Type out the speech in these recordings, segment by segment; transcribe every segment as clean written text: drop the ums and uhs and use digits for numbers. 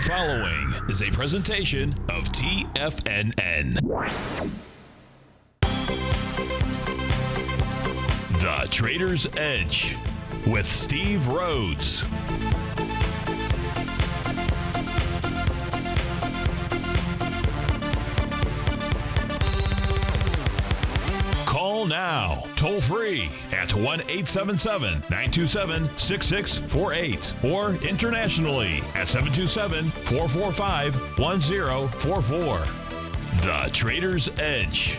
The following is a presentation of TFNN. The Trader's Edge with Steve Rhodes. Call now, toll free at 1-877-927-6648 or internationally at 727-445-1044. The Trader's Edge.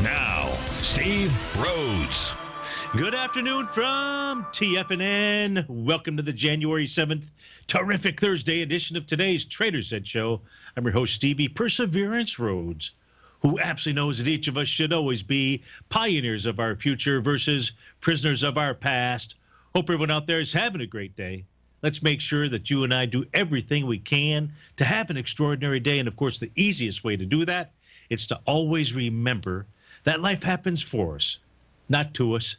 Now, Steve Rhodes. Good afternoon from TFNN. Welcome to the January 7th terrific Thursday edition of today's Trader's Edge Show. I'm your host, Stevie Perseverance Rhodes, who absolutely knows that each of us should always be pioneers of our future versus prisoners of our past. Hope everyone out there is having a great day. Let's make sure that you and I do everything we can to have an extraordinary day. And, of course, the easiest way to do that is to always remember that life happens for us, not to us.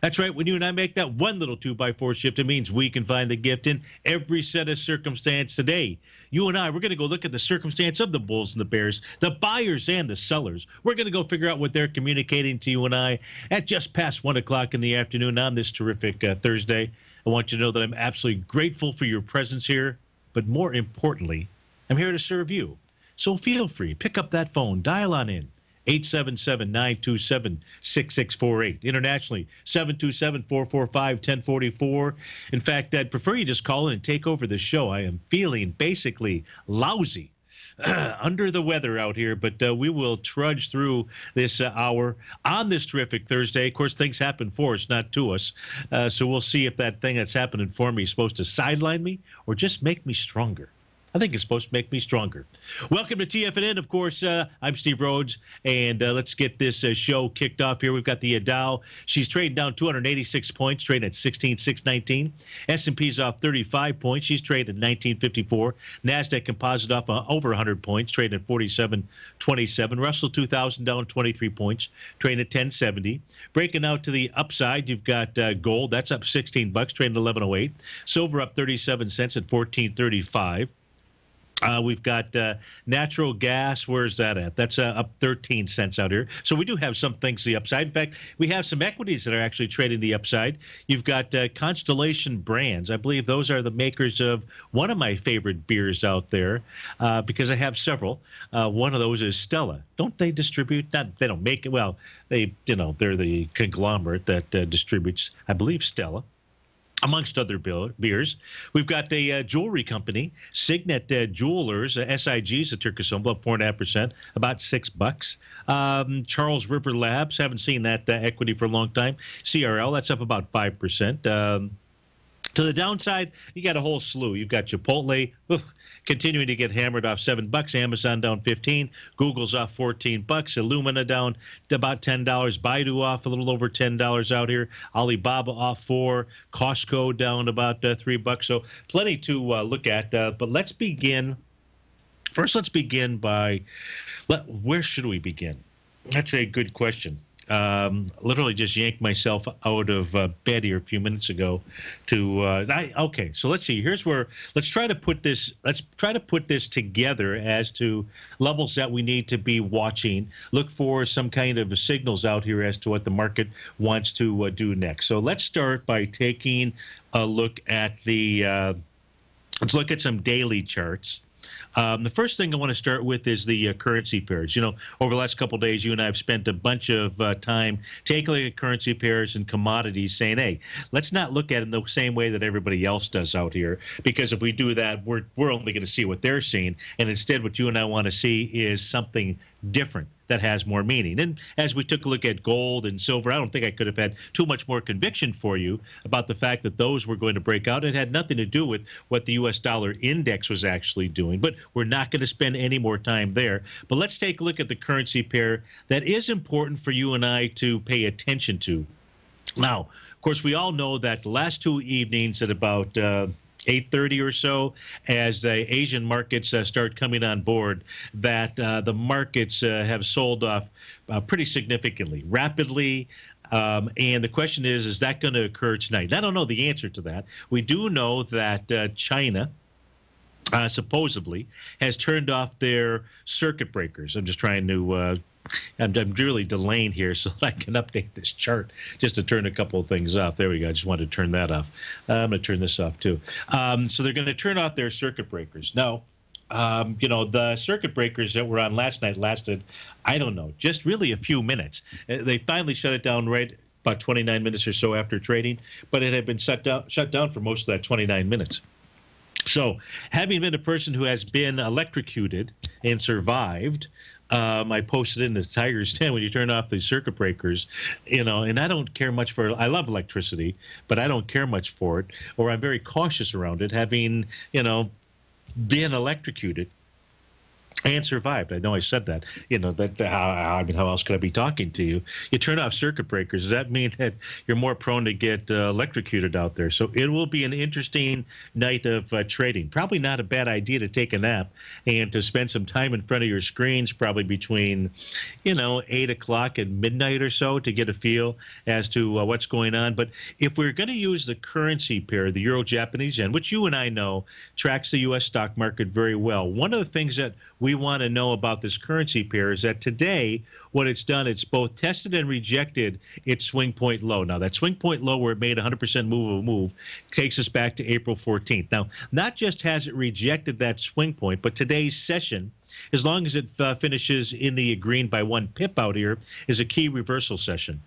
That's right. When you and I make that one little 2x4 shift, it means we can find the gift in every set of circumstance today. You and I, we're going to go look at the circumstance of the bulls and the bears, the buyers and the sellers. We're going to go figure out what they're communicating to you and I at just past 1 o'clock in the afternoon on this terrific Thursday. I want you to know that I'm absolutely grateful for your presence here, but more importantly, I'm here to serve you. So feel free, pick up that phone, dial on in. 877-927-6648. Internationally, 727-445-1044. In fact, I'd prefer you just call in and take over the show. I am feeling basically lousy, under the weather out here, but we will trudge through this hour on this terrific Thursday. Of course, things happen for us, not to us. So we'll see if that thing that's happening for me is supposed to sideline me or just make me stronger. I think it's supposed to make me stronger. Welcome to TFNN. Of course, I'm Steve Rhodes, and let's get this show kicked off here. We've got the Dow. She's trading down 286 points, trading at 16,619. S&P's off 35 points. She's trading at 1954. NASDAQ Composite off over 100 points, trading at 47.27. Russell 2000 down 23 points, trading at 1070. Breaking out to the upside, you've got gold. That's up $16, trading at 1108. Silver up 37 cents at 1435. We've got natural gas. Where's that at? That's up 13 cents out here. So we do have some things to the upside. In fact, we have some equities that are actually trading the upside. You've got Constellation Brands. I believe those are the makers of one of my favorite beers out there because I have several. One of those is Stella. Don't they distribute? Not they don't make it. Well, they're the conglomerate that distributes, I believe, Stella, amongst other beers. We've got a jewelry company, Signet Jewelers, SIG's, a ticker symbol, up 4.5%, about $6. Charles River Labs, haven't seen that equity for a long time. CRL, that's up about 5%. To the downside, you got a whole slew. You've got Chipotle continuing to get hammered off $7. Amazon down 15. Google's off $14. Illumina down to about $10. Baidu off a little over $10 out here. Alibaba off $4. Costco down about $3. So plenty to look at. But let's begin. First, let's begin by where should we begin? That's a good question. Literally just yanked myself out of bed here a few minutes ago okay, so let's see. Here's where let's try to put this together as to levels that we need to be watching. Look for some kind of signals out here as to what the market wants to do next. So let's start by taking a look at let's look at some daily charts. The first thing I want to start with is the currency pairs. Over the last couple of days, you and I have spent a bunch of time taking a look at currency pairs and commodities saying, hey, let's not look at it in the same way that everybody else does out here, because if we do that, we're only going to see what they're seeing. And instead, what you and I want to see is something different that has more meaning. And as we took a look at gold and silver, I don't think I could have had too much more conviction for you about the fact that those were going to break out. It had nothing to do with what the U.S. dollar index was actually doing, but we're not going to spend any more time there. But let's take a look at the currency pair that is important for you and I to pay attention to. Now, of course, we all know that the last two evenings at about 8:30 or so, as the Asian markets start coming on board, that the markets have sold off pretty significantly, rapidly. And the question is that going to occur tonight? I don't know the answer to that. We do know that China supposedly has turned off their circuit breakers. I'm just trying to. I'm really delaying here so that I can update this chart just to turn a couple of things off. There we go. I just wanted to turn that off. I'm going to turn this off too. So they're going to turn off their circuit breakers. Now, the circuit breakers that were on last night lasted, I don't know, just really a few minutes. They finally shut it down right about 29 minutes or so after trading, but it had been shut down for most of that 29 minutes. So, having been a person who has been electrocuted and survived, I posted in the Tigers 10 when you turn off the circuit breakers, and I don't care much for. I love electricity, but I don't care much for it, or I'm very cautious around it. Having been electrocuted and survived. I know I said that. How else could I be talking to you? You turn off circuit breakers. Does that mean that you're more prone to get electrocuted out there? So it will be an interesting night of trading. Probably not a bad idea to take a nap and to spend some time in front of your screens, probably between, 8 o'clock and midnight or so, to get a feel as to what's going on. But if we're going to use the currency pair, the Euro-Japanese yen, which you and I know tracks the U.S. stock market very well, one of the things that we want to know about this currency pair is that today, what it's done, it's both tested and rejected its swing point low. Now, that swing point low where it made 100% move takes us back to April 14th. Now, not just has it rejected that swing point, but today's session, as long as it finishes in the green by 1 pip out here, is a key reversal session.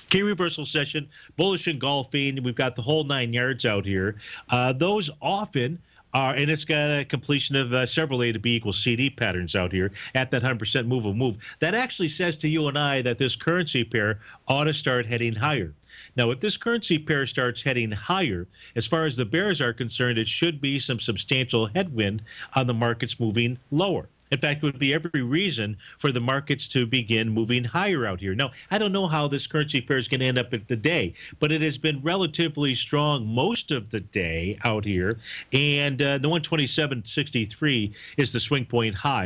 Key reversal session, bullish engulfing. We've got the whole 9 yards out here. Those often and it's got a completion of several A to B equals CD patterns out here at that 100% move. That actually says to you and I that this currency pair ought to start heading higher. Now, if this currency pair starts heading higher, as far as the bears are concerned, it should be some substantial headwind on the markets moving lower. In fact, it would be every reason for the markets to begin moving higher out here. Now, I don't know how this currency pair is going to end up at the day, but it has been relatively strong most of the day out here. And the 127.63 is the swing point high.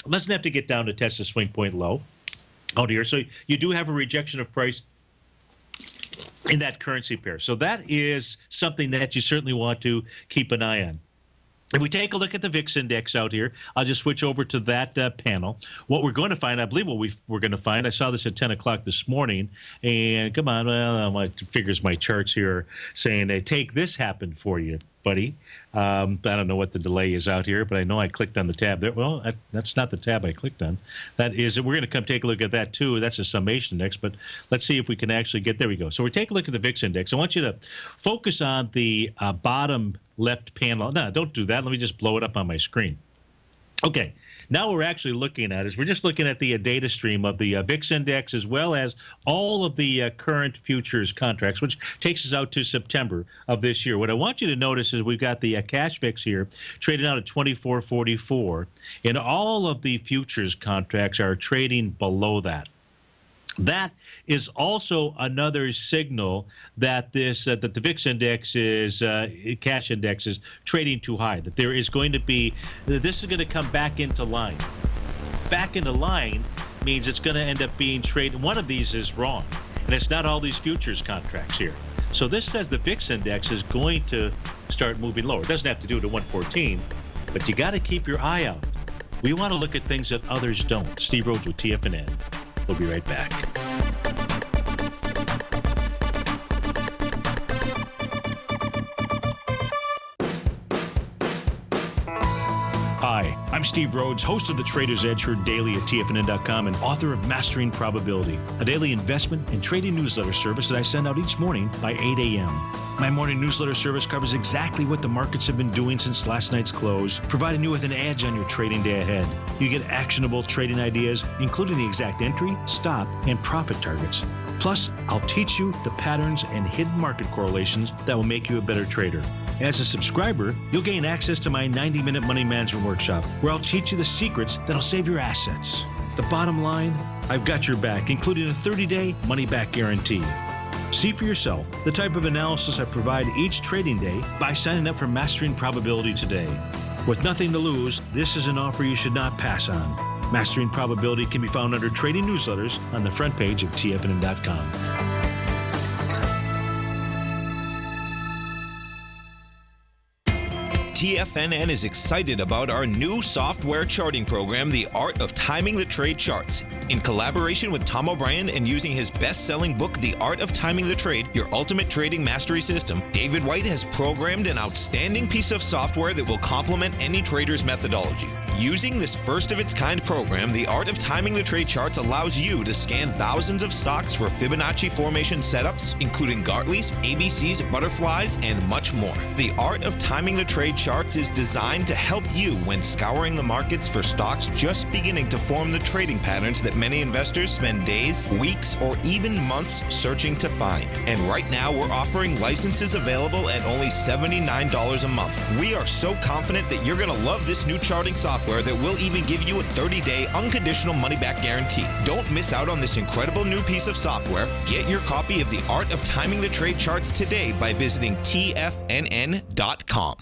It doesn't have to get down to test the swing point low out here. So you do have a rejection of price in that currency pair. So that is something that you certainly want to keep an eye on. If we take a look at the VIX index out here, I'll just switch over to that panel. What we're going to find, I believe what we're going to find, I saw this at 10 o'clock this morning, and come on, well, my figures, my charts here are saying, hey, take this happened for you, buddy. I don't know what the delay is out here, but I know I clicked on the tab there. Well, that's not the tab I clicked on. That is, we're going to come take a look at that too. That's a summation index, but let's see if we can actually get, there we go. So we take a look at the VIX index. I want you to focus on the bottom left panel. No, don't do that. Let me just blow it up on my screen. Okay, now we're actually looking at is we're just looking at the data stream of the VIX index as well as all of the current futures contracts, which takes us out to September of this year. What I want you to notice is we've got the cash VIX here trading out at 24.44, and all of the futures contracts are trading below that. That is also another signal that this that the VIX index is cash index is trading too high. That there is going to be this is going to come back into line. Back into line means it's going to end up being traded. One of these is wrong, and it's not all these futures contracts here. So this says the VIX index is going to start moving lower. It doesn't have to do it at 114, but you got to keep your eye out. We want to look at things that others don't. Steve Rhodes with TFNN. We'll be right back. Hi, I'm Steve Rhodes, host of the Trader's Edge, heard daily at TFNN.com and author of Mastering Probability, a daily investment and trading newsletter service that I send out each morning by 8 a.m. My morning newsletter service covers exactly what the markets have been doing since last night's close, providing you with an edge on your trading day ahead. You get actionable trading ideas, including the exact entry, stop, and profit targets. Plus, I'll teach you the patterns and hidden market correlations that will make you a better trader. As a subscriber, you'll gain access to my 90-minute money management workshop, where I'll teach you the secrets that'll save your assets. The bottom line, I've got your back, including a 30-day money-back guarantee. See for yourself the type of analysis I provide each trading day by signing up for Mastering Probability today. With nothing to lose, this is an offer you should not pass on. Mastering Probability can be found under Trading Newsletters on the front page of TFNN.com. TFNN is excited about our new software charting program, The Art of Timing the Trade Charts. In collaboration with Tom O'Brien and using his best-selling book, The Art of Timing the Trade, Your Ultimate Trading Mastery System, David White has programmed an outstanding piece of software that will complement any trader's methodology. Using this first-of-its-kind program, The Art of Timing the Trade Charts allows you to scan thousands of stocks for Fibonacci formation setups, including Gartley's, ABC's, butterflies, and much more. The Art of Timing the Trade Charts is designed to help you when scouring the markets for stocks just beginning to form the trading patterns that many investors spend days, weeks, or even months searching to find. And right now, we're offering licenses available at only $79 a month. We are so confident that you're going to love this new charting software that will even give you a 30-day unconditional money-back guarantee. Don't miss out on this incredible new piece of software. Get your copy of The Art of Timing the Trade Charts today by visiting TFNN.com.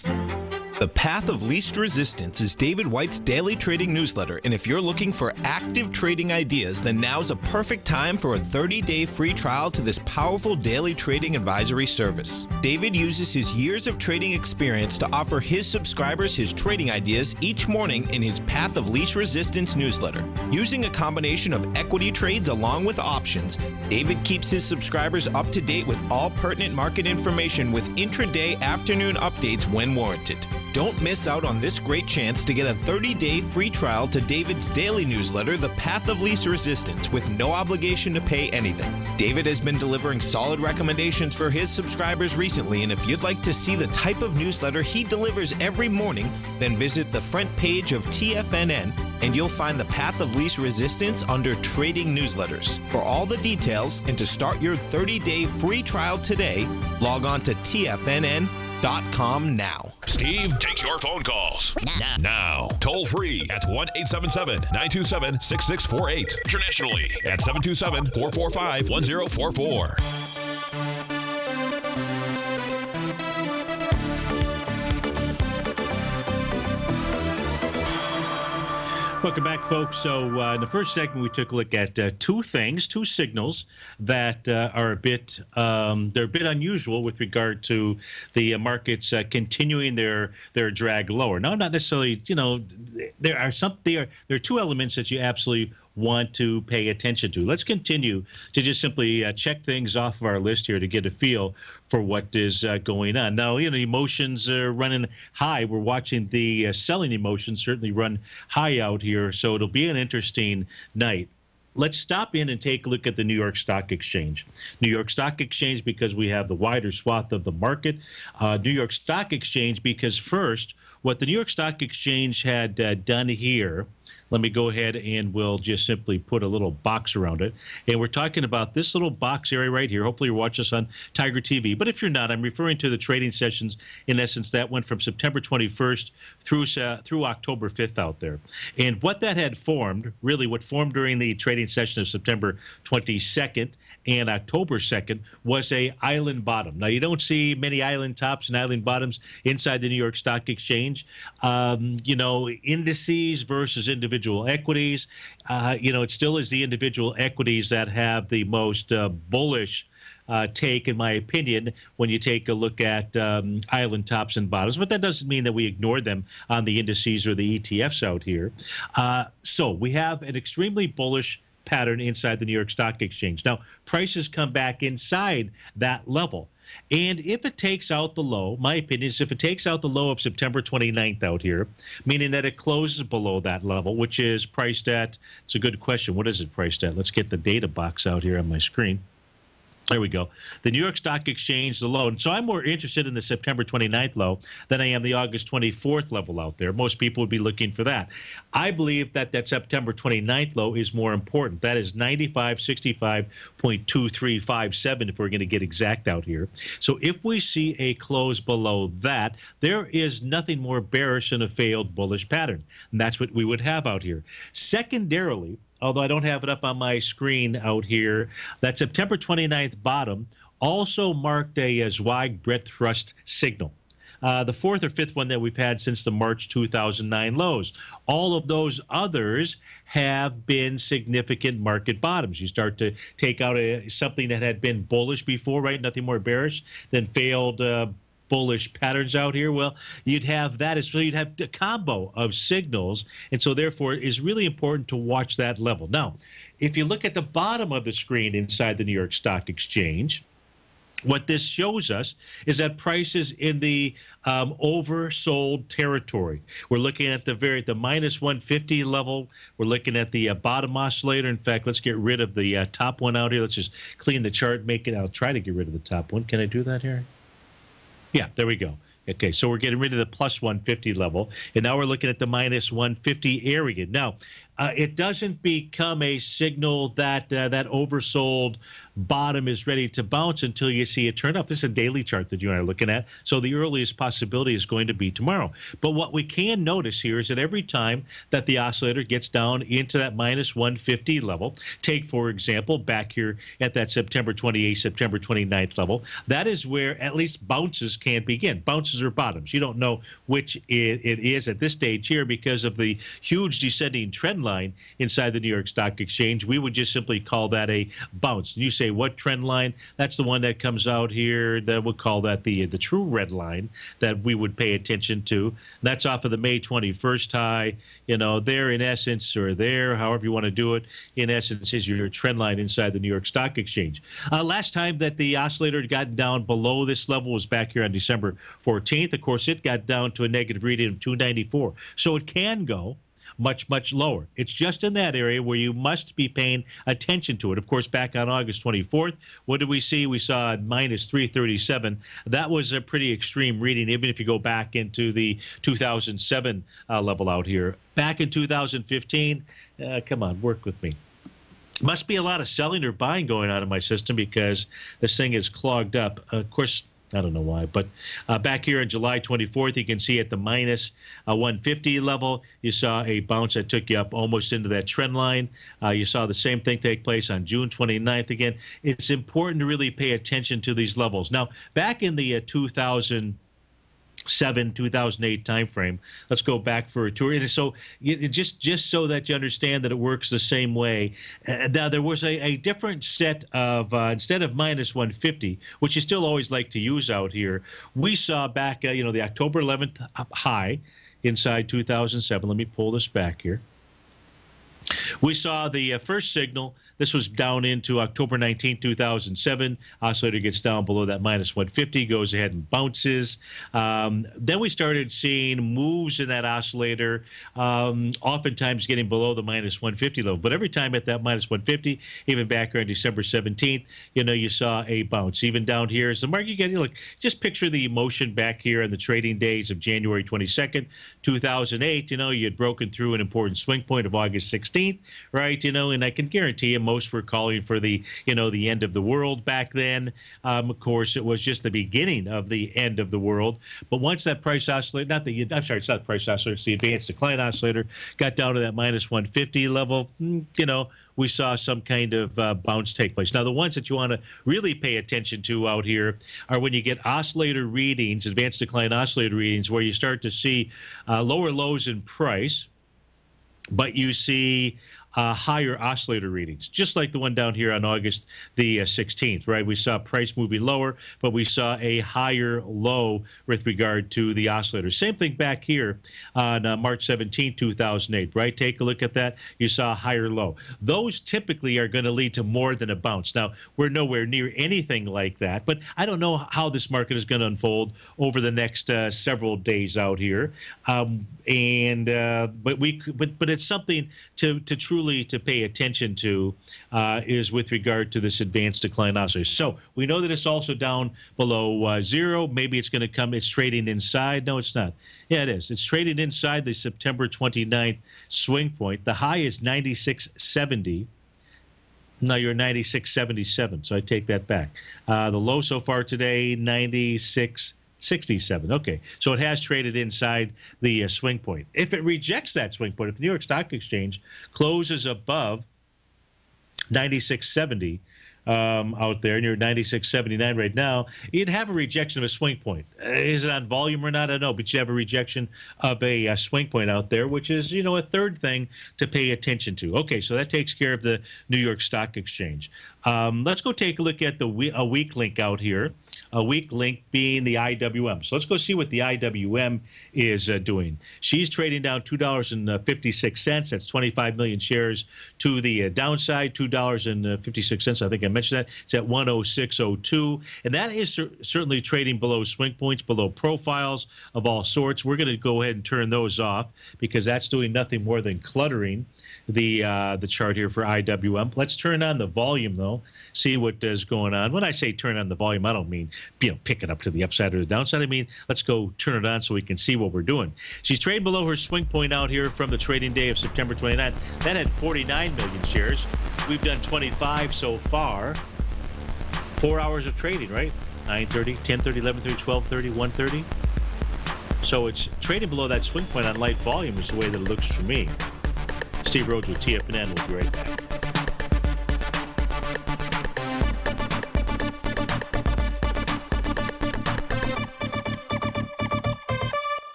The Path of Least Resistance is David White's daily trading newsletter, and if you're looking for active trading ideas, then now's a perfect time for a 30-day free trial to this powerful daily trading advisory service. David uses his years of trading experience to offer his subscribers his trading ideas each morning in his Path of Least Resistance newsletter. Using a combination of equity trades along with options, David keeps his subscribers up to date with all pertinent market information with intraday afternoon updates when warranted. Don't miss out on this great chance to get a 30-day free trial to David's daily newsletter, The Path of Least Resistance, with no obligation to pay anything. David has been delivering solid recommendations for his subscribers recently, and if you'd like to see the type of newsletter he delivers every morning, then visit the front page of TFNN and you'll find the Path of Least Resistance under Trading Newsletters. For all the details and to start your 30-day free trial today, log on to TFNN.com now. Steve takes your phone calls now. Toll free at 1-877-927-6648. Internationally at 727-445-1044. Welcome back, folks. So in the first segment, we took a look at two signals that are a bit unusual with regard to the markets continuing their drag lower. No, not necessarily. There are two elements that you absolutely want to pay attention to. Let's continue to just simply check things off of our list here to get a feel for what is going on. Now, emotions are running high. We're watching the selling emotions certainly run high out here, so it'll be an interesting night. Let's stop in and take a look at the New York Stock Exchange. New York Stock Exchange, because we have the wider swath of the market. New York Stock Exchange, because first, what the New York Stock Exchange had done here, let me go ahead and we'll just simply put a little box around it. And we're talking about this little box area right here. Hopefully you're watching us on TigerTV. But if you're not, I'm referring to the trading sessions. In essence, that went from September 21st through October 5th out there. And what that had formed, really what formed during the trading session of September 22nd and October 2nd was a island bottom. Now, you don't see many island tops and island bottoms inside the New York Stock Exchange. Indices versus individual equities. It still is the individual equities that have the most bullish take, in my opinion, when you take a look at island tops and bottoms. But that doesn't mean that we ignore them on the indices or the ETFs out here. So we have an extremely bullish pattern inside the New York Stock Exchange. Now, prices come back inside that level. And if it takes out the low, my opinion is if it takes out the low of September 29th out here, meaning that it closes below that level, which is priced at, it's a good question, what is it priced at? Let's get the data box out here on my screen. There we go. The New York Stock Exchange, the low. And so I'm more interested in the September 29th low than I am the August 24th level out there. Most people would be looking for that. I believe that September 29th low is more important. That is 9565.2357 if we're going to get exact out here. So if we see a close below that, there is nothing more bearish than a failed bullish pattern. And that's what we would have out here. Secondarily, although I don't have it up on my screen out here, that September 29th bottom also marked a Zweig breadth thrust signal. The fourth or fifth one that we've had since the March 2009 lows. All of those others have been significant market bottoms. You start to take out something that had been bullish before, right? Nothing more bearish than failed bullish patterns out here, well, you'd have that. So you'd have a combo of signals, and so therefore it is really important to watch that level. Now, if you look at the bottom of the screen inside the New York Stock Exchange, what this shows us is that prices in the oversold territory. We're looking at the minus 150 level. We're looking at the bottom oscillator. In fact, let's get rid of the top one out here. Let's just clean the chart, make it. I'll try to get rid of the top one. Can I do that here? Yeah, there we go. Okay, so we're getting rid of the plus 150 level, and now we're looking at the minus 150 area. Now, it doesn't become a signal that that oversold bottom is ready to bounce until you see it turn up. This is a daily chart that you and I are looking at, so the earliest possibility is going to be tomorrow. But what we can notice here is that every time that the oscillator gets down into that minus 150 level, take, for example, back here at that September 28th, September 29th level, that is where at least bounces can begin. Bounces or bottoms. You don't know which it is at this stage here because of the huge descending trend line inside the New York Stock Exchange. We would just simply call that a bounce. And you say, what trend line? That's the one that comes out here. That we'll call that the true red line that we would pay attention to. And that's off of the May 21st high. You know, there in essence, or there, however you want to do it, in essence is your trend line inside the New York Stock Exchange. Last time that the oscillator had gotten down below this level was back here on December 14th. Of course, it got down to a negative reading of 294. So it can go much, much lower. It's just in that area where you must be paying attention to it. Of course, back on August 24th, what did we see? We saw minus 337. That was a pretty extreme reading, even if you go back into the 2007 level out here. Back in 2015, come on, work with me. Must be a lot of selling or buying going on in my system because this thing is clogged up. Of course, I don't know why, but back here on July 24th, you can see at the minus 150 level, you saw a bounce that took you up almost into that trend line. You saw the same thing take place on June 29th. Again, it's important to really pay attention to these levels. Now, back in the 2007, 2008 timeframe. Let's go back for a tour. And so just so that you understand that it works the same way. Now, there was a different set of, instead of minus 150, which you still always like to use out here, we saw back, the October 11th high inside 2007. Let me pull this back here. We saw the first signal. This was down into October 19, 2007. Oscillator gets down below that minus 150, goes ahead and bounces. Then we started seeing moves in that oscillator, oftentimes getting below the minus 150 level. But every time at that minus 150, even back here on December 17th, you saw a bounce. Even down here as the market getting, look, just picture the emotion back here in the trading days of January 22nd, 2008. You had broken through an important swing point of August 16th, right? And I can guarantee you, most were calling for the end of the world back then. Of course, it was just the beginning of the end of the world. But once that price oscillator, it's not the price oscillator, it's the advanced decline oscillator, got down to that minus 150 level, we saw some kind of bounce take place. Now, the ones that you want to really pay attention to out here are when you get oscillator readings, advanced decline oscillator readings, where you start to see lower lows in price, but you see higher oscillator readings, just like the one down here on August the 16th, right? We saw price moving lower, but we saw a higher low with regard to the oscillator. Same thing back here on March 17, 2008, right? Take a look at that. You saw a higher low. Those typically are going to lead to more than a bounce. Now, we're nowhere near anything like that, but I don't know how this market is going to unfold over the next several days out here. But it's something to truly to pay attention to is with regard to this advanced decline oscillator. So we know that it's also down below zero. Maybe it's going to come, it's trading inside. No, it's not. Yeah, it is. It's trading inside the September 29th swing point. The high is 96.70. No, you're 96.77, so I take that back. The low so far today, 96.67. Okay, so it has traded inside the swing point. If it rejects that swing point, if the New York Stock Exchange closes above 96.70, out there, and you're 96.79 right now, you'd have a rejection of a swing point. Is it on volume or not? I don't know, but you have a rejection of a swing point out there, which is, a third thing to pay attention to. Okay, so that takes care of the New York Stock Exchange. Let's go take a look at a weak link out here. A weak link being the IWM. So let's go see what the IWM is doing. She's trading down $2.56. That's 25 million shares to the downside, $2.56. I think I mentioned that. It's at 106.02. And that is certainly trading below swing points, below profiles of all sorts. We're going to go ahead and turn those off because that's doing nothing more than cluttering the chart here for IWM. Let's turn on the volume, though, see what is going on. When I say turn on the volume, I don't mean pick it up to the upside or the downside. I mean, let's go turn it on so we can see what we're doing. She's trading below her swing point out here from the trading day of September 29th. That had 49 million shares. We've done 25 so far. 4 hours of trading, right? 9:30, 10:30, 11:30, 12:30, 1:30. So it's trading below that swing point on light volume is the way that it looks for me. Steve Rhodes with TFNN. We'll be right back.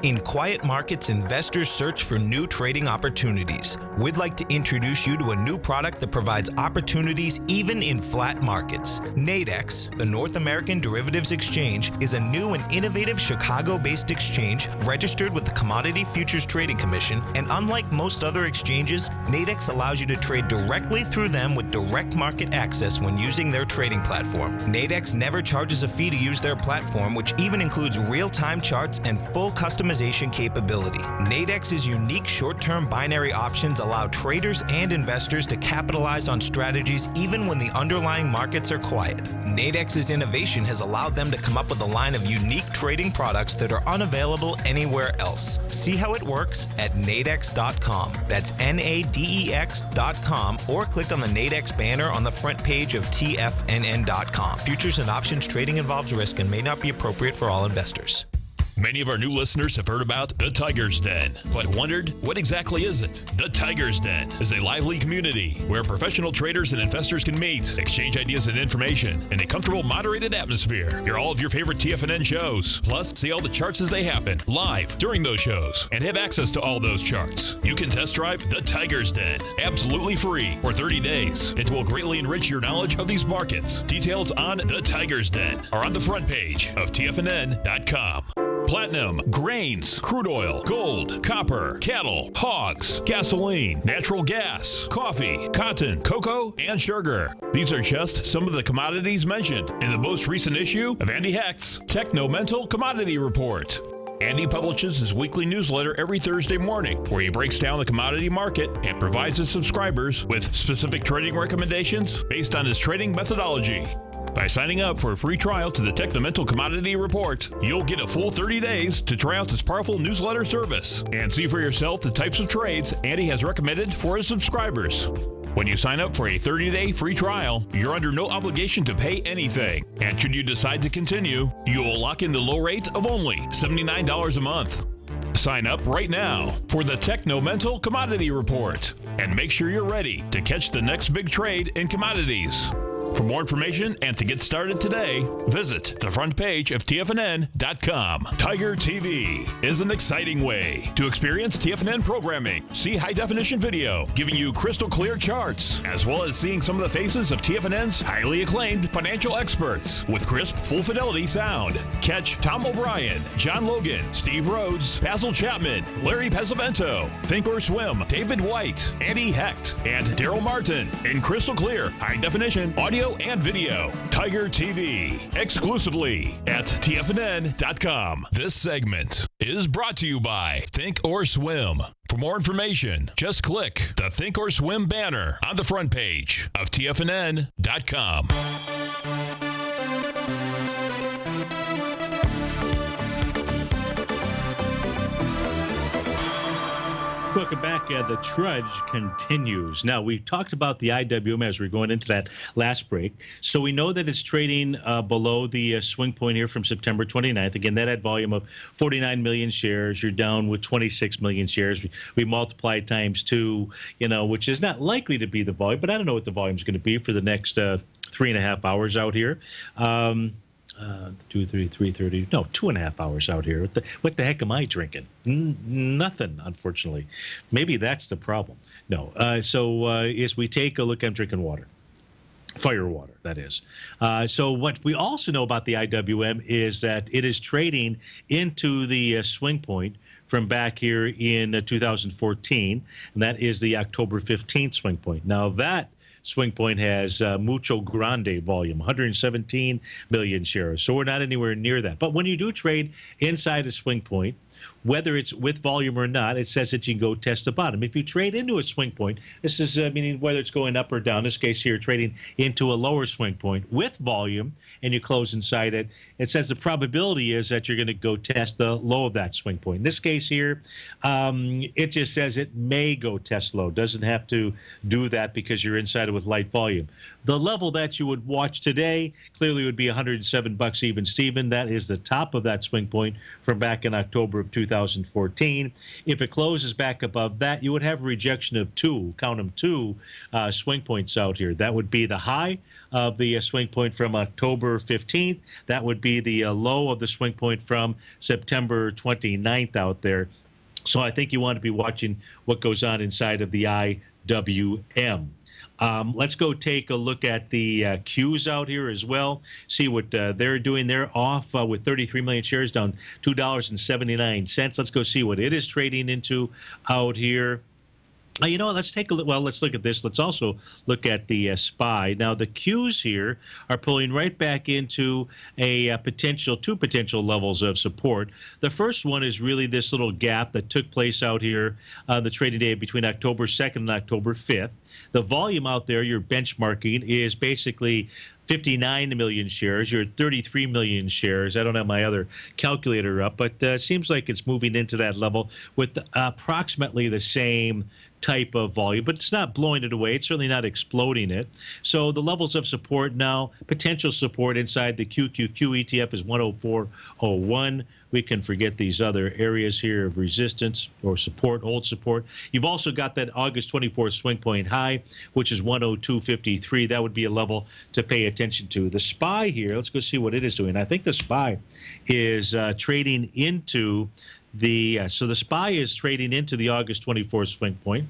In quiet markets, investors search for new trading opportunities. We'd like to introduce you to a new product that provides opportunities even in flat markets. Nadex, the North American Derivatives Exchange, is a new and innovative Chicago-based exchange registered with the Commodity Futures Trading Commission, and unlike most other exchanges, Nadex allows you to trade directly through them with direct market access when using their trading platform. Nadex never charges a fee to use their platform, which even includes real-time charts and full customization capability. Nadex's unique short-term binary options allow traders and investors to capitalize on strategies even when the underlying markets are quiet. Nadex's innovation has allowed them to come up with a line of unique trading products that are unavailable anywhere else. See how it works at nadex.com. That's NADEX.com, or click on the Nadex banner on the front page of TFNN.com. Futures and options trading involves risk and may not be appropriate for all investors. Many of our new listeners have heard about the Tiger's Den, but wondered, what exactly is it? The Tiger's Den is a lively community where professional traders and investors can meet, exchange ideas and information in a comfortable, moderated atmosphere. Hear all of your favorite TFNN shows, plus see all the charts as they happen live during those shows, and have access to all those charts. You can test drive the Tiger's Den absolutely free for 30 days. It will greatly enrich your knowledge of these markets. Details on the Tiger's Den are on the front page of TFNN.com. Platinum, grains, crude oil, gold, copper, cattle, hogs, gasoline, natural gas, coffee, cotton, cocoa, and sugar. These are just some of the commodities mentioned in the most recent issue of Andy Hecht's Techno-Mental Commodity Report. Andy publishes his weekly newsletter every Thursday morning, where he breaks down the commodity market and provides his subscribers with specific trading recommendations based on his trading methodology. By signing up for a free trial to the Techno-Mental Commodity Report, you'll get a full 30 days to try out this powerful newsletter service and see for yourself the types of trades Andy has recommended for his subscribers. When you sign up for a 30-day free trial, you're under no obligation to pay anything. And should you decide to continue, you will lock in the low rate of only $79 a month. Sign up right now for the Techno-Mental Commodity Report and make sure you're ready to catch the next big trade in commodities. For more information and to get started today, visit the front page of TFNN.com. Tiger TV is an exciting way to experience TFNN programming. See high-definition video, giving you crystal clear charts, as well as seeing some of the faces of TFNN's highly acclaimed financial experts with crisp, full-fidelity sound. Catch Tom O'Brien, John Logan, Steve Rhodes, Basil Chapman, Larry Pesavento, Think or Swim, David White, Andy Hecht, and Daryl Martin in crystal clear, high-definition audio and video. Tiger TV, exclusively at TFNN.com. This segment is brought to you by Think or Swim. For more information, just click the Think or Swim banner on the front page of TFNN.com. welcome back. The trudge continues. Now, we talked about the IWM as we're going into that last break. So we know that it's trading below the swing point here from September 29th. Again, that had volume of 49 million shares. You're down with 26 million shares. We multiply times 2, which is not likely to be the volume, but I don't know what the volume is going to be for the next 3.5 hours out here. 3:30. No, 2.5 hours out here. What the heck am I drinking? Nothing, unfortunately. Maybe that's the problem. No. So as we take a look, I'm drinking water. Fire water, that is. So what we also know about the IWM is that it is trading into the swing point from back here in 2014, and that is the October 15th swing point. Now that swing point has mucho grande volume, 117 million shares. So we're not anywhere near that. But when you do trade inside a swing point, whether it's with volume or not, it says that you can go test the bottom. If you trade into a swing point, this is meaning whether it's going up or down. In this case here, trading into a lower swing point with volume, and you close inside it, it says the probability is that you're going to go test the low of that swing point. In this case here, it just says it may go test low. Doesn't have to do that because you're inside it with light volume. The level that you would watch today clearly would be $107 even Steven. That is the top of that swing point from back in October of 2014. If it closes back above that, you would have a rejection of 2, count them 2 swing points out here. That would be the high of the swing point from October 15th. That would be the low of the swing point from September 29th out there. So I think you want to be watching what goes on inside of the IWM. Let's go take a look at the Qs out here as well, see what they're doing. They're off with 33 million shares, down $2.79. Let's go see what it is trading into out here. You know what? Let's take a look. Well, let's look at this. Let's also look at the SPY. Now, the Qs here are pulling right back into a two potential levels of support. The first one is really this little gap that took place out here on the trading day between October 2nd and October 5th. The volume out there you're benchmarking is basically 59 million shares. You're at 33 million shares. I don't have my other calculator up, but it seems like it's moving into that level with approximately the same type of volume, but it's not blowing it away. It's certainly not exploding it. So the levels of support now, potential support inside the QQQ ETF is 104.01. We can forget these other areas here of resistance or support, old support. You've also got that August 24th swing point high, which is 102.53. That would be a level to pay attention to. The SPY here, let's go see what it is doing. I think the SPY is trading into so the SPY is trading into the August 24th swing point.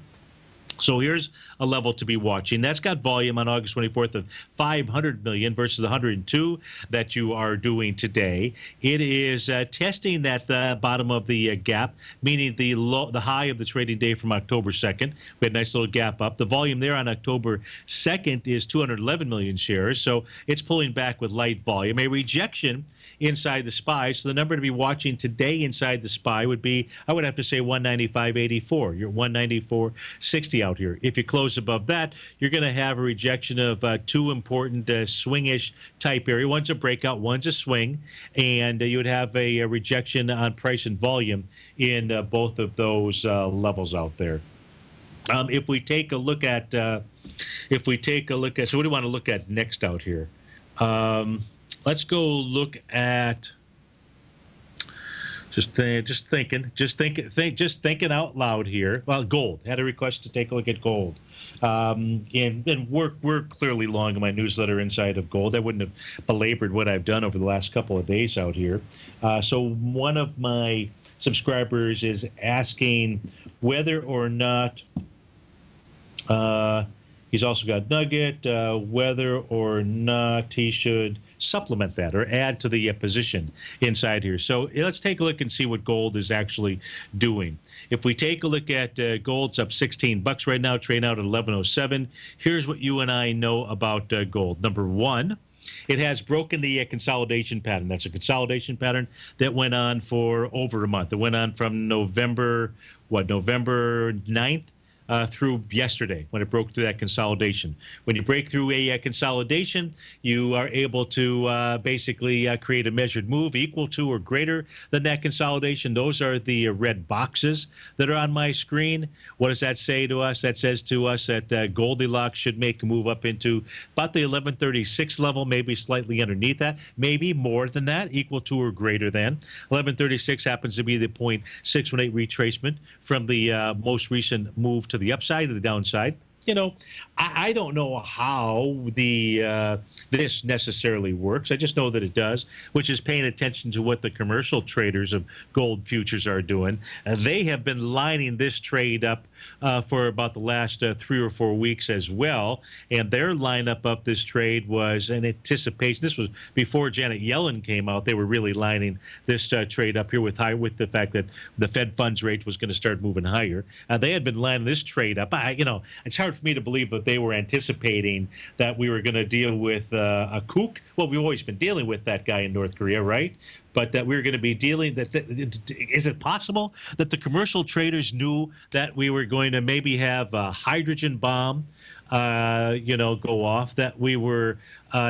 So here's a level to be watching. That's got volume on August 24th of 500 million versus 102 that you are doing today. It is testing that bottom of the gap, meaning the high of the trading day from October 2nd. We had a nice little gap up. The volume there on October 2nd is 211 million shares, so it's pulling back with light volume. A rejection inside the SPY, so the number to be watching today inside the SPY would be, I would have to say 195.84. You're 194.60 out here. If you close above that, you're going to have a rejection of 2 important swingish type area. One's a breakout, one's a swing, and you would have a rejection on price and volume in both of those levels out there. If we take a look at, so what do you want to look at next out here? Let's go look at. Just thinking out loud here. Well, gold. Had a request to take a look at gold. And we're clearly long in my newsletter inside of gold. I wouldn't have belabored what I've done over the last couple of days out here. So one of my subscribers is asking whether or not he's also got Nugget, whether or not he should supplement that or add to the position inside here. So let's take a look and see what gold is actually doing. If we take a look at gold's up $16 right now, trading out at 11.07. Here's what you and I know about gold. Number one, it has broken the consolidation pattern. That's a consolidation pattern that went on for over a month. It went on from November 9th through yesterday when it broke through that consolidation. When you break through a consolidation, you are able to basically create a measured move equal to or greater than that consolidation. Those are the red boxes that are on my screen. What does that say to us? That says to us that Goldilocks should make a move up into about the 1136 level, maybe slightly underneath that, maybe more than that, equal to or greater than. 1136 happens to be the 0.618 retracement from the most recent move to the upside or the downside. I don't know how this necessarily works. I just know that it does, which is paying attention to what the commercial traders of gold futures are doing. They have been lining this trade up for about the last 3 or 4 weeks as well, and their lineup of this trade was an anticipation. This was before Janet Yellen came out. They were really lining this trade up here with the fact that the Fed funds rate was going to start moving higher. They had been lining this trade up. It's hard for me to believe that they were anticipating that we were going to deal with a kook. Well, we've always been dealing with that guy in North Korea, right? But that we were going to be dealing. Is it possible that the commercial traders knew that we were going to maybe have a hydrogen bomb, go off? That we were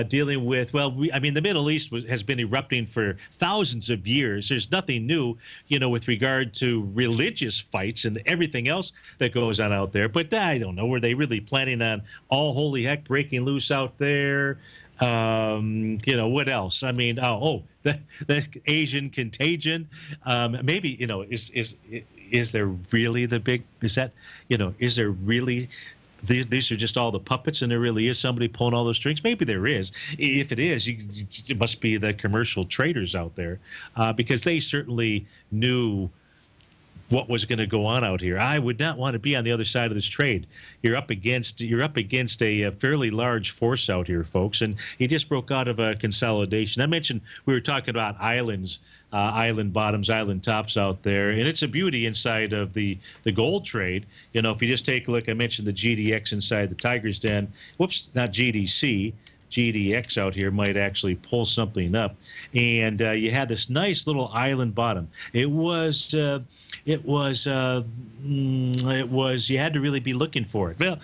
dealing with. Well, the Middle East has been erupting for thousands of years. There's nothing new, with regard to religious fights and everything else that goes on out there. But I don't know. Were they really planning on all holy heck breaking loose out there? What else? The Asian contagion. Maybe, is there really the big, is there really, these are just all the puppets and there really is somebody pulling all those strings? Maybe there is. If it is, it must be the commercial traders out there, because they certainly knew what was going to go on out here. I would not want to be on the other side of this trade. You're up against a fairly large force out here, folks, and he just broke out of a consolidation. I mentioned we were talking about islands, island bottoms, island tops out there, and it's a beauty inside of the gold trade. If you just take a look, I mentioned the GDX inside the Tiger's Den. Whoops, not GDC. GDX out here might actually pull something up, and you had this nice little island bottom. It was you had to really be looking for it. Well,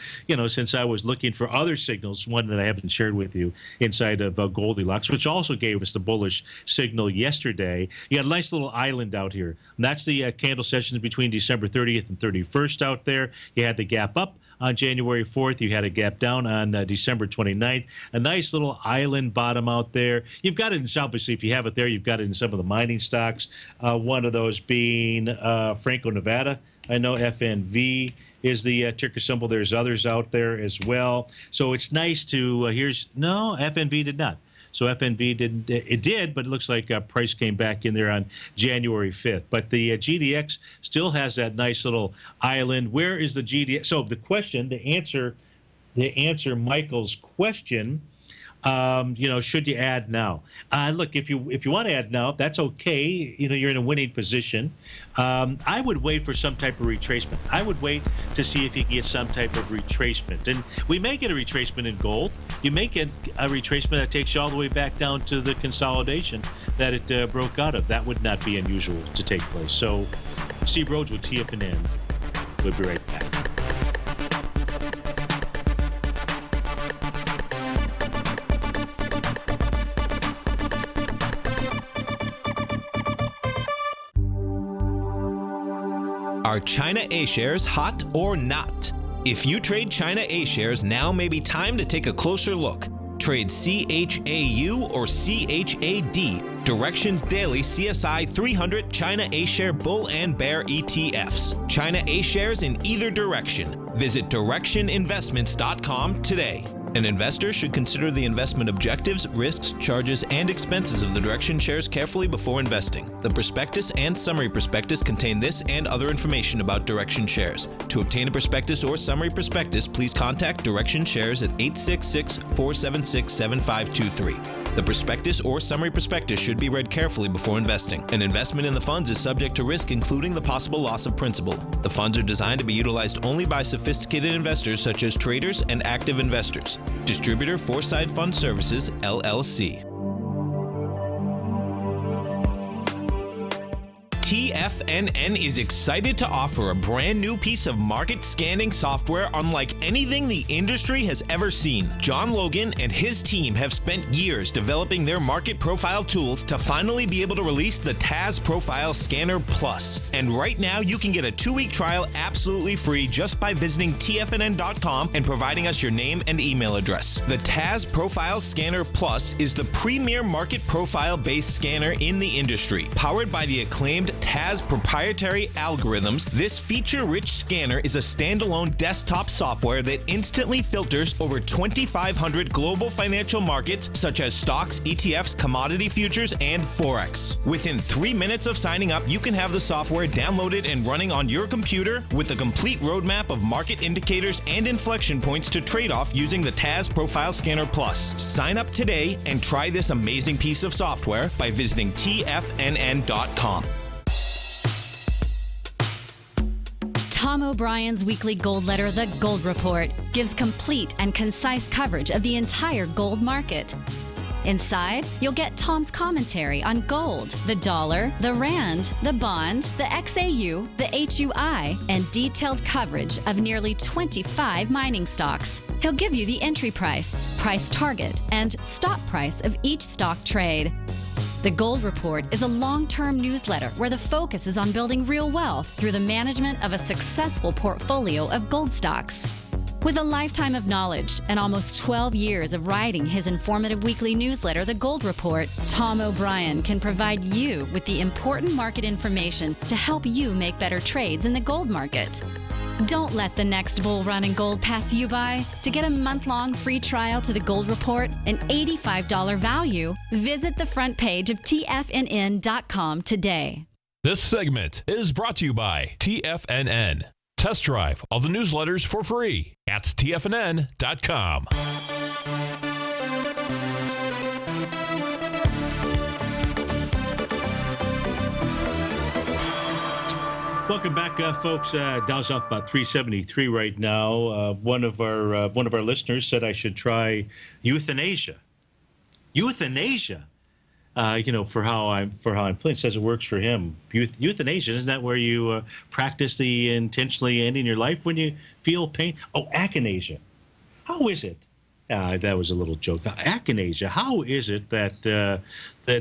since I was looking for other signals, one that I haven't shared with you inside of Goldilocks, which also gave us the bullish signal yesterday. You had a nice little island out here, and that's the candle sessions between December 30th and 31st out there. You had the gap up on January 4th. You had a gap down on December 29th. A nice little island bottom out there. You've got it in, obviously, if you have it there, you've got it in some of the mining stocks. One of those being Franco-Nevada. I know FNV is the ticker symbol. There's others out there as well. So it's nice to, no, FNV did not. So FNV didn't. It did, but it looks like price came back in there on January 5th. But the GDX still has that nice little island. Where is the GDX? So the question, the answer, Michael's question. Should you add now? Look, if you want to add now, that's okay. You're in a winning position. I would wait for some type of retracement. I would wait to see if you can get some type of retracement. And we may get a retracement in gold. You may get a retracement that takes you all the way back down to the consolidation that it broke out of. That would not be unusual to take place. So, Steve Rhodes with TFNN. We'll be right back. Are China A shares hot or not? If you trade China A shares, now may be time to take a closer look. Trade CHAU or CHAD, Directions Daily CSI 300 China A Share Bull and Bear ETFs. China A shares in either direction. Visit directioninvestments.com today. An investor should consider the investment objectives, risks, charges, and expenses of the Direction shares carefully before investing. The prospectus and summary prospectus contain this and other information about Direction shares. To obtain a prospectus or summary prospectus, please contact Direction shares at 866-476-7523. The prospectus or summary prospectus should be read carefully before investing. An investment in the funds is subject to risk, including the possible loss of principal. The funds are designed to be utilized only by sophisticated investors such as traders and active investors. Distributor Foresight Fund Services, LLC. TFNN is excited to offer a brand new piece of market scanning software unlike anything the industry has ever seen. John Logan and his team have spent years developing their market profile tools to finally be able to release the TAS Profile Scanner Plus. And right now, you can get a 2-week trial absolutely free just by visiting TFNN.com and providing us your name and email address. The TAS Profile Scanner Plus is the premier market profile-based scanner in the industry. Powered by the acclaimed TAS proprietary algorithms, this feature-rich scanner is a standalone desktop software that instantly filters over 2,500 global financial markets such as stocks, ETFs, commodity futures, and Forex. Within 3 minutes of signing up, you can have the software downloaded and running on your computer with a complete roadmap of market indicators and inflection points to trade off using the TAS Profile Scanner Plus. Sign up today and try this amazing piece of software by visiting TFNN.com. Tom O'Brien's weekly gold letter, The Gold Report, gives complete and concise coverage of the entire gold market. Inside, you'll get Tom's commentary on gold, the dollar, the rand, the bond, the XAU, the HUI, and detailed coverage of nearly 25 mining stocks. He'll give you the entry price, price target, and stop price of each stock trade. The Gold Report is a long-term newsletter where the focus is on building real wealth through the management of a successful portfolio of gold stocks. With a lifetime of knowledge and almost 12 years of writing his informative weekly newsletter, The Gold Report, Tom O'Brien can provide you with the important market information to help you make better trades in the gold market. Don't let the next bull run in gold pass you by. To get a month-long free trial to The Gold Report, an $85 value, visit the front page of TFNN.com today. This segment is brought to you by TFNN. Test drive all the newsletters for free at TFNN.com. Welcome back, folks. Dow's off about 373 right now. One of our listeners said I should try euthanasia. Euthanasia. For how I'm feeling, says it works for him. Euthanasia, isn't that where you practice the intentionally ending your life when you feel pain? Oh, achinasia. How is it? That was a little joke. Achinasia. How is it that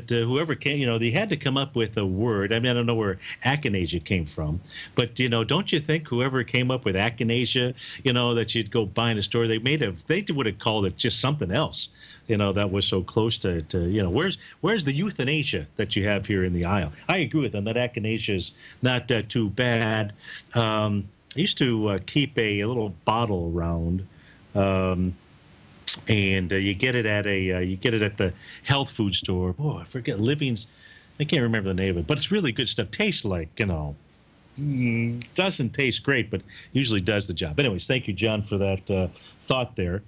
whoever came, they had to come up with a word. I mean, I don't know where achinasia came from, but don't you think whoever came up with achinasia, that you'd go buy in a store, they would have called it just something else, that was so close to where's the euthanasia that you have here in the aisle? I agree with them that achinasia is not too bad. I used to keep a little bottle around. And you get it at the health food store. Oh, I forget Living's. I can't remember the name of it, but it's really good stuff. Tastes like doesn't taste great, but usually does the job. Anyways, thank you, John, for that thought there.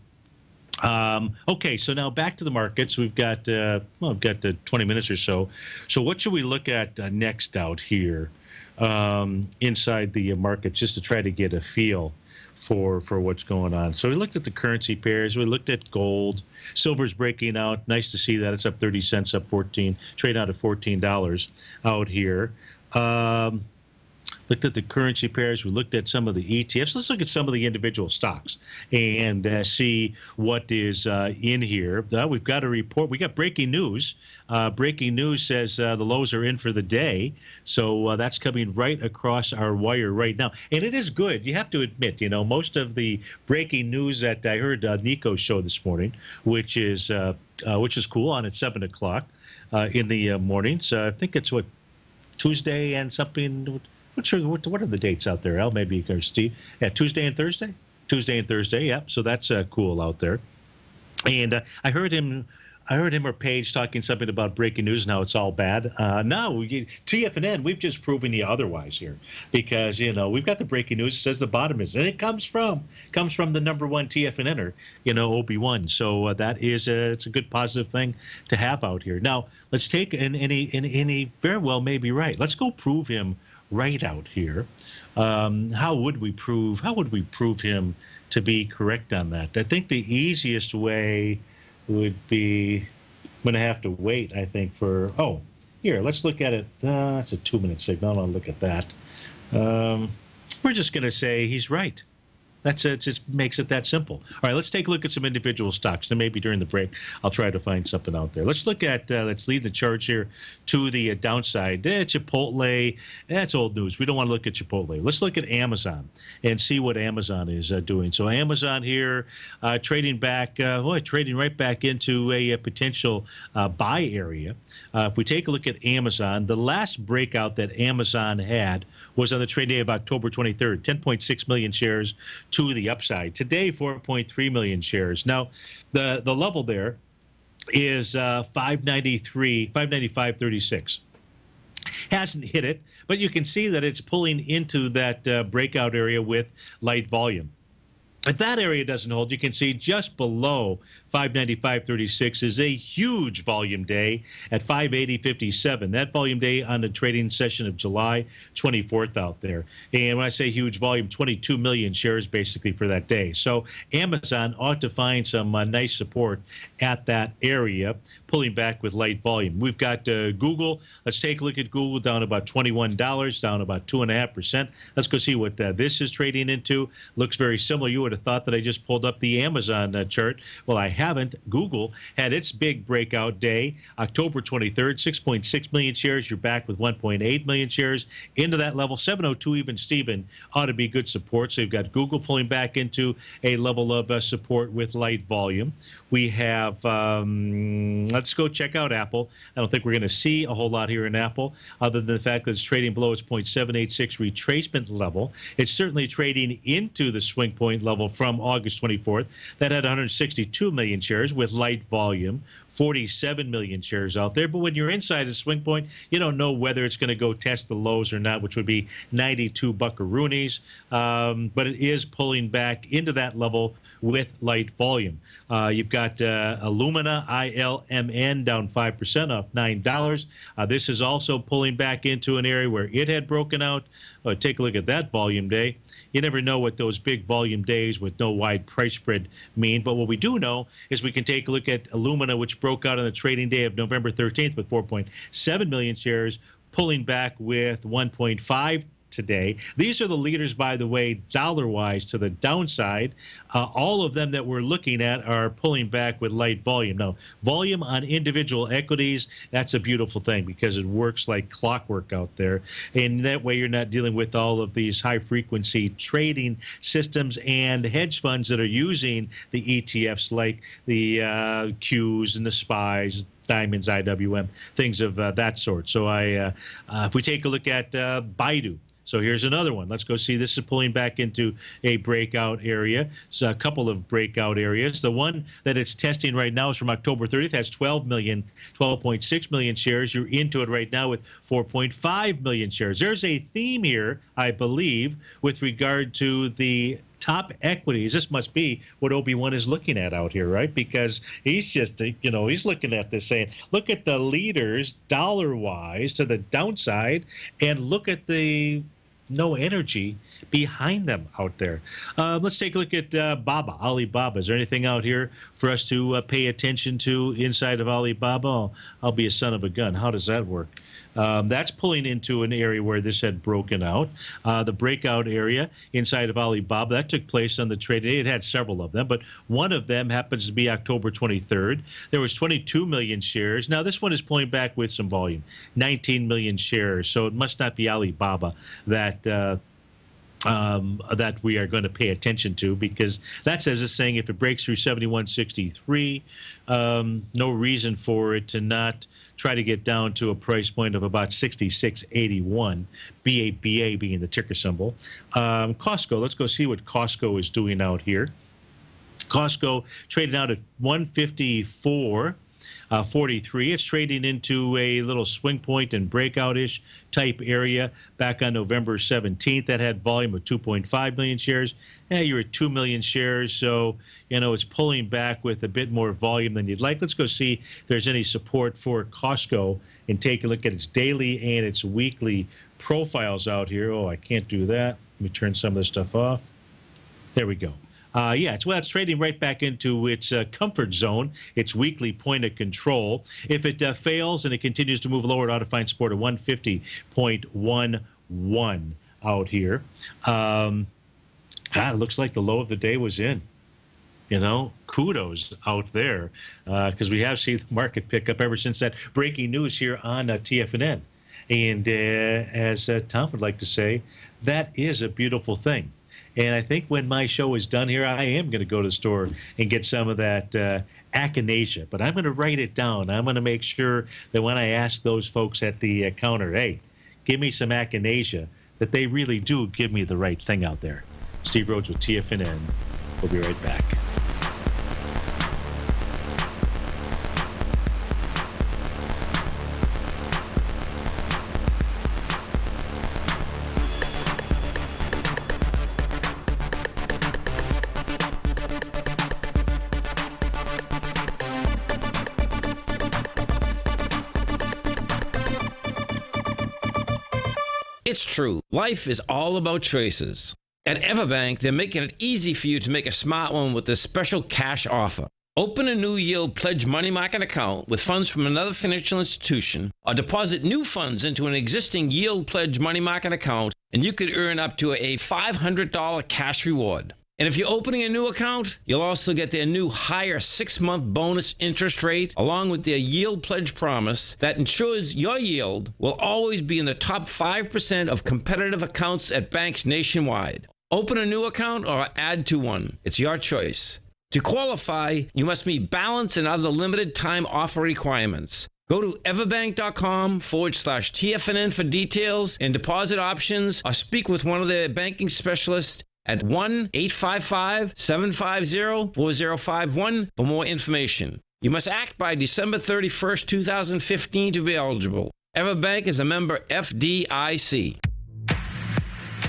Okay, so now back to the markets. We've got 20 minutes or so. So what should we look at next out here inside the market, just to try to get a feel for what's going on? So we looked at the currency pairs. We looked at gold. Silver's breaking out. Nice to see that. It's up 30 cents, up 14, trade out at $14 out here. Looked at the currency pairs. We looked at some of the ETFs. Let's look at some of the individual stocks and see what is in here. We've got a report. We got breaking news. Breaking news says the lows are in for the day. So that's coming right across our wire right now. And it is good. You have to admit, most of the breaking news that I heard Nico's show this morning, which is cool, on at 7 o'clock in the morning. So I think it's Tuesday and something. What are the dates out there, Al? Maybe you can, Steve. Yeah, Tuesday and Thursday. Yeah. So that's cool out there. And I heard him or Paige talking something about breaking news. Now it's all bad. No, TFNN, we've just proven you otherwise here, because we've got the breaking news. It says the bottom is, and it comes from the number one TFNNer, OB1. So that is it's a good positive thing to have out here. Now let's take and he very well may be right. Let's go prove him right out here. How would we prove him to be correct on that? I think the easiest way would be, I'm going to have to wait, I think, for, Here, let's look at it. That's a 2-minute signal. I'll look at that. We're just going to say he's right. That's it. Just makes it that simple. All right, let's take a look at some individual stocks. Then maybe during the break, I'll try to find something out there. Let's look at, let's lead the charge here to the downside. Chipotle, that's old news. We don't want to look at Chipotle. Let's look at Amazon and see what Amazon is doing. So Amazon here trading back, trading right back into a potential buy area. If we take a look at Amazon, the last breakout that Amazon had was on the trade day of October 23rd, 10.6 million shares to the upside. Today, 4.3 million shares. Now, the level there is 595.36. Hasn't hit it, but you can see that it's pulling into that breakout area with light volume. If that area doesn't hold, you can see just below 595.36 is a huge volume day at 580.57. That volume day on the trading session of July 24th out there. And when I say huge volume, 22 million shares basically for that day. So Amazon ought to find some nice support at that area, pulling back with light volume. We've got Google. Let's take a look at Google, down about $21, down about 2.5%. Let's go see what this is trading into. Looks very similar. You would have thought that I just pulled up the Amazon chart. Well, I haven't. Google had its big breakout day, October 23rd, 6.6 million shares. You're back with 1.8 million shares into that level. 702 even Steven ought to be good support. So you've got Google pulling back into a level of support with light volume. We have, let's go check out Apple. I don't think we're going to see a whole lot here in Apple, other than the fact that it's trading below its 0.786 retracement level. It's certainly trading into the swing point level from August 24th. That had 162 million shares with light volume, 47 million shares out there. But when you're inside a swing point, you don't know whether it's going to go test the lows or not, which would be 92 buckaroonies. But it is pulling back into that level with light volume. You've got Illumina, ILMN, down 5%, up $9. This is also pulling back into an area where it had broken out. Take a look at that volume day. You never know what those big volume days with no wide price spread mean. But what we do know is we can take a look at Illumina, which broke out on the trading day of November 13th with 4.7 million shares, pulling back with 1.5 today. These are the leaders, by the way, dollar-wise to the downside. All of them that we're looking at are pulling back with light volume. Now, volume on individual equities, that's a beautiful thing because it works like clockwork out there. And that way you're not dealing with all of these high-frequency trading systems and hedge funds that are using the ETFs like the Qs and the SPYs, Diamonds, IWM, things of that sort. So if we take a look at Baidu, so here's another one. Let's go see. This is pulling back into a breakout area. So a couple of breakout areas. The one that it's testing right now is from October 30th. That's 12.6 million shares. You're into it right now with 4.5 million shares. There's a theme here, I believe, with regard to the top equities. This must be what Obi-Wan is looking at out here, right? Because he's just, he's looking at this saying, look at the leaders dollar-wise to the downside and look at the no energy behind them out there. Let's take a look at Alibaba. Is there anything out here for us to pay attention to inside of Alibaba? Oh, I'll be a son of a gun. How does that work? That's pulling into an area where this had broken out. The breakout area inside of Alibaba, that took place on the trade day. It had several of them, but one of them happens to be October 23rd. There was 22 million shares. Now, this one is pulling back with some volume, 19 million shares. So it must not be Alibaba that that we are going to pay attention to, because that says it's saying if it breaks through 71.63, no reason for it to not try to get down to a price point of about 66.81, BABA being the ticker symbol. Costco, let's go see what Costco is doing out here. Costco traded out at 154. 43. It's trading into a little swing point and breakout-ish type area back on November 17th. That had volume of 2.5 million shares. You're at 2 million shares, so it's pulling back with a bit more volume than you'd like. Let's go see if there's any support for Costco and take a look at its daily and its weekly profiles out here. Oh, I can't do that. Let me turn some of this stuff off. There we go. Yeah, it's trading right back into its comfort zone, its weekly point of control. If it fails and it continues to move lower, it ought to find support at 150.11 out here. It looks like the low of the day was in. Kudos out there, because we have seen the market pick up ever since that breaking news here on TFNN. And as Tom would like to say, that is a beautiful thing. And I think when my show is done here, I am going to go to the store and get some of that echinacea. But I'm going to write it down. I'm going to make sure that when I ask those folks at the counter, hey, give me some echinacea, that they really do give me the right thing out there. Steve Rhodes with TFNN. We'll be right back. It's true. Life is all about choices. At Everbank, they're making it easy for you to make a smart one with this special cash offer. Open a new Yield Pledge money market account with funds from another financial institution, or deposit new funds into an existing Yield Pledge money market account, and you could earn up to a $500 cash reward. And if you're opening a new account, you'll also get their new higher 6-month bonus interest rate, along with their Yield Pledge promise that ensures your yield will always be in the top 5% of competitive accounts at banks nationwide. Open a new account or add to one. It's your choice. To qualify, you must meet balance and other limited time offer requirements. Go to everbank.com/TFNN for details and deposit options, or speak with one of their banking specialists at 1-855-750-4051 for more information. You must act by December 31st, 2015 to be eligible. Everbank is a member FDIC.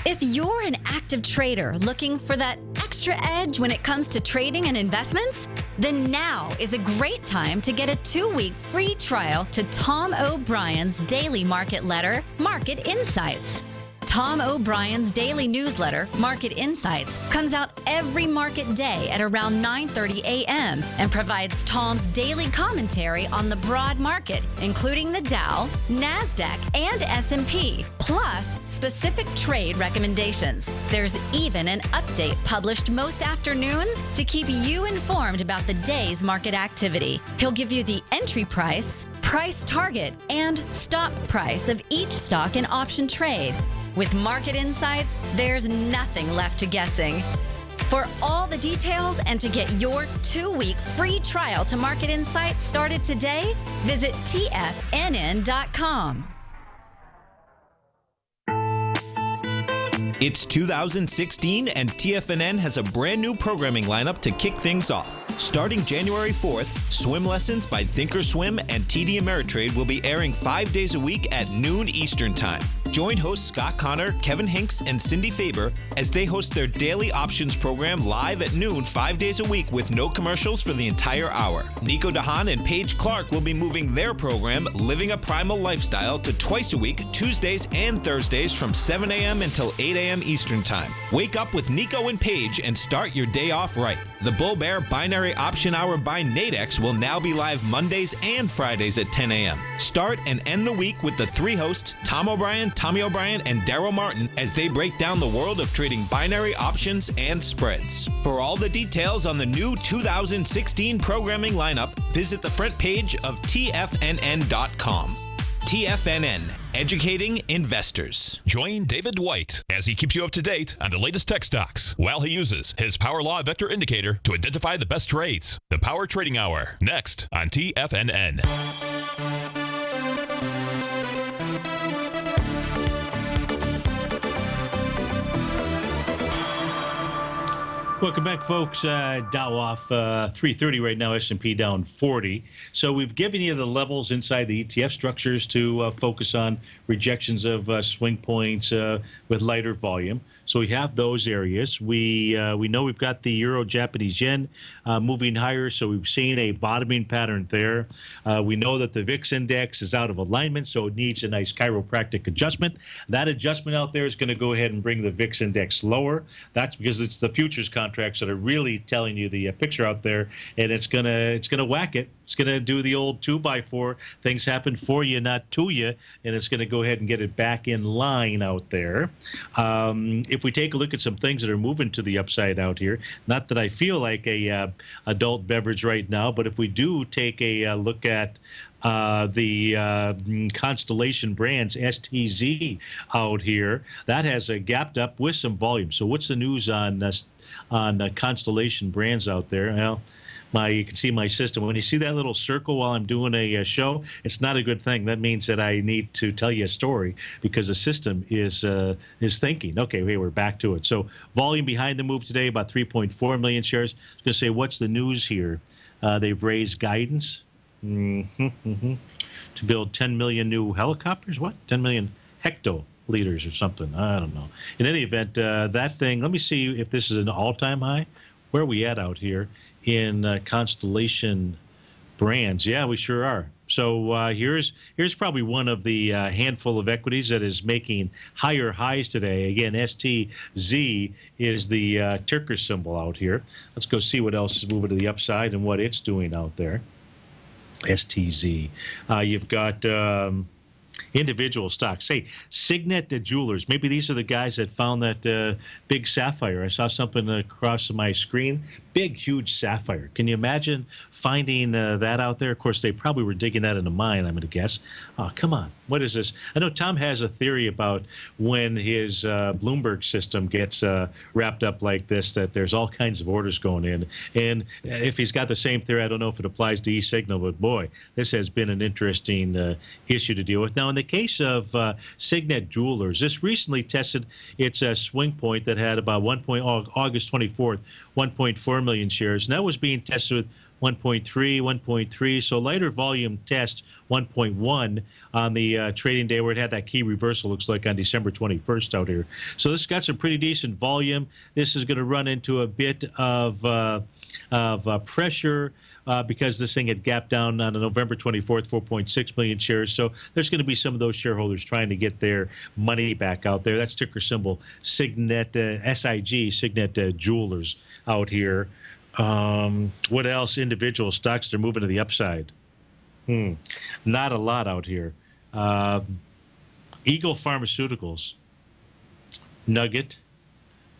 If you're an active trader looking for that extra edge when it comes to trading and investments, then now is a great time to get a 2-week free trial to Tom O'Brien's daily market letter, Market Insights. Tom O'Brien's daily newsletter, Market Insights, comes out every market day at around 9:30 a.m. and provides Tom's daily commentary on the broad market, including the Dow, NASDAQ, and S&P, plus specific trade recommendations. There's even an update published most afternoons to keep you informed about the day's market activity. He'll give you the entry price, price target, and stop price of each stock and option trade. With Market Insights, there's nothing left to guessing. For all the details and to get your 2-week free trial to Market Insights started today, visit TFNN.com. It's 2016 and TFNN has a brand new programming lineup to kick things off. Starting January 4th, Swim Lessons by Thinkorswim and TD Ameritrade will be airing 5 days a week at noon Eastern Time. Join hosts Scott Connor, Kevin Hinks, and Cindy Faber as they host their daily options program live at noon 5 days a week with no commercials for the entire hour. Nico DeHaan and Paige Clark will be moving their program, Living a Primal Lifestyle, to twice a week, Tuesdays and Thursdays from 7 a.m. until 8 a.m. Eastern Time. Wake up with Nico and Paige and start your day off right. The Bull Bear Binary Option Hour by Nadex will now be live Mondays and Fridays at 10 a.m. Start and end the week with the 3 hosts, Tom O'Brien, Tommy O'Brien, and Daryl Martin, as they break down the world of trading binary options and spreads. For all the details on the new 2016 programming lineup, visit the front page of TFNN.com. TFNN, educating investors. Join David White as he keeps you up to date on the latest tech stocks while he uses his Power Law Vector Indicator to identify the best trades. The Power Trading Hour, next on TFNN. Welcome back, folks. Dow off 330 right now, S&P down 40. So we've given you the levels inside the ETF structures to focus on rejections of swing points with lighter volume. So we have those areas. We know we've got the euro Japanese yen moving higher, so we've seen a bottoming pattern there. We know that the VIX index is out of alignment, so it needs a nice chiropractic adjustment. That adjustment out there is going to go ahead and bring the VIX index lower. That's because it's the futures contracts that are really telling you the picture out there, and it's gonna whack it. It's going to do the old 2x4. Things happen for you, not to you, and it's going to go ahead and get it back in line out there. If we take a look at some things that are moving to the upside out here, not that I feel like a adult beverage right now, but if we do take a look at the Constellation Brands, STZ, out here, that has gapped up with some volume. So what's the news on Constellation Brands out there? Well, you can see my system. When you see that little circle while I'm doing a show, it's not a good thing. That means that I need to tell you a story because the system is thinking. Okay, we're back to it. So volume behind the move today, about 3.4 million shares. I was going to say, what's the news here? They've raised guidance to build 10 million new helicopters. What? 10 million hectoliters or something. I don't know. In any event, that thing, let me see if this is an all-time high. Where are we at out here in Constellation Brands? Yeah, we sure are. So here's probably one of the handful of equities that is making higher highs today. Again, STZ is the ticker symbol out here. Let's go see what else is moving to the upside and what it's doing out there. STZ. You've got individual stocks. Say, Signet Jewelers. Maybe these are the guys that found that big sapphire. I saw something across my screen. Big, huge sapphire. Can you imagine finding that out there? Of course, they probably were digging that in a mine, I'm going to guess. Oh, come on. What is this? I know Tom has a theory about when his Bloomberg system gets wrapped up like this, that there's all kinds of orders going in. And if he's got the same theory, I don't know if it applies to eSignal, but boy, this has been an interesting issue to deal with. Now, in the case of Signet Jewelers, this recently tested its swing point that had about August 24th, 1.4 million shares, and that was being tested with 1.3, so lighter volume test 1.1 on the trading day where it had that key reversal, looks like on December 21st out here. So this got some pretty decent volume. This is going to run into a bit of pressure because this thing had gapped down on November 24th, 4.6 million shares. So there's going to be some of those shareholders trying to get their money back out there. That's ticker symbol Signet, SIG, Signet Jewelers out here. What else? Individual stocks that are moving to the upside. Not a lot out here. Eagle Pharmaceuticals, Nugget,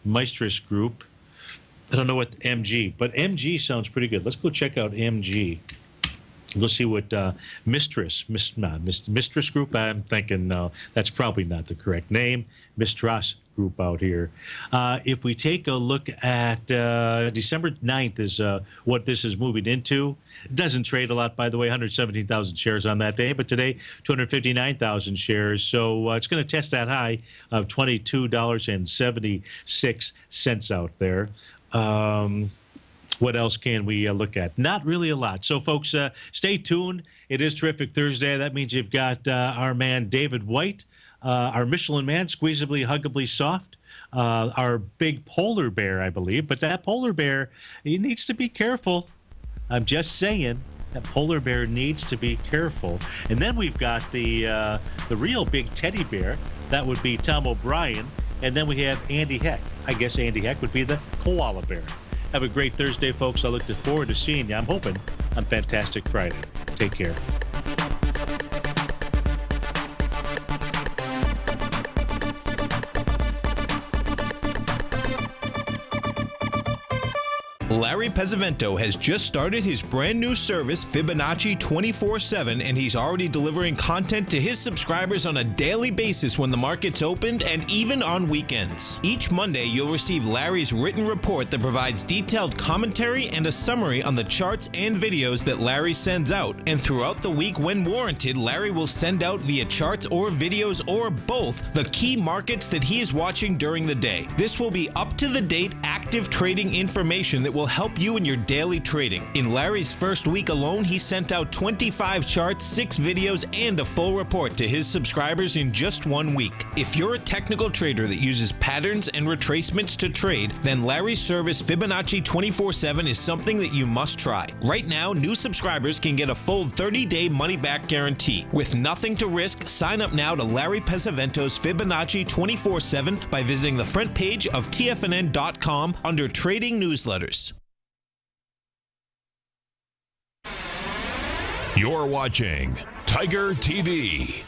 Maestris Group. I don't know what MG, but MG sounds pretty good. Let's go check out MG. Go see what Mistress Group. I'm thinking no, that's probably not the correct name. Mistras Group out here. If we take a look at December 9th is what this is moving into. It doesn't trade a lot, by the way, 117,000 shares on that day, but today 259,000 shares. So it's going to test that high of $22.76 out there. What else can we look at? Not really a lot. So, folks, stay tuned. It is Terrific Thursday. That means you've got our man David White, our Michelin Man, Squeezably, Huggably Soft, our big polar bear, I believe. But that polar bear, he needs to be careful. I'm just saying. That polar bear needs to be careful. And then we've got the real big teddy bear. That would be Tom O'Brien. And then we have Andy Heck. I guess Andy Heck would be the koala bear. Have a great Thursday, folks. I look forward to seeing you. I'm hoping on Fantastic Friday. Take care. Larry Pesavento has just started his brand new service, Fibonacci 24/7, and he's already delivering content to his subscribers on a daily basis when the market's opened and even on weekends. Each Monday, you'll receive Larry's written report that provides detailed commentary and a summary on the charts and videos that Larry sends out. And throughout the week, when warranted, Larry will send out via charts or videos or both the key markets that he is watching during the day. This will be up-to-the-date active trading information that will help help you in your daily trading. In Larry's first week alone, he sent out 25 charts, 6 videos, and a full report to his subscribers in just 1 week. If you're a technical trader that uses patterns and retracements to trade, then Larry's service Fibonacci 24/7 is something that you must try. Right now, new subscribers can get a full 30-day money-back guarantee. With nothing to risk, sign up now to Larry Pesavento's Fibonacci 24/7 by visiting the front page of TFNN.com under Trading Newsletters. You're watching Tiger TV.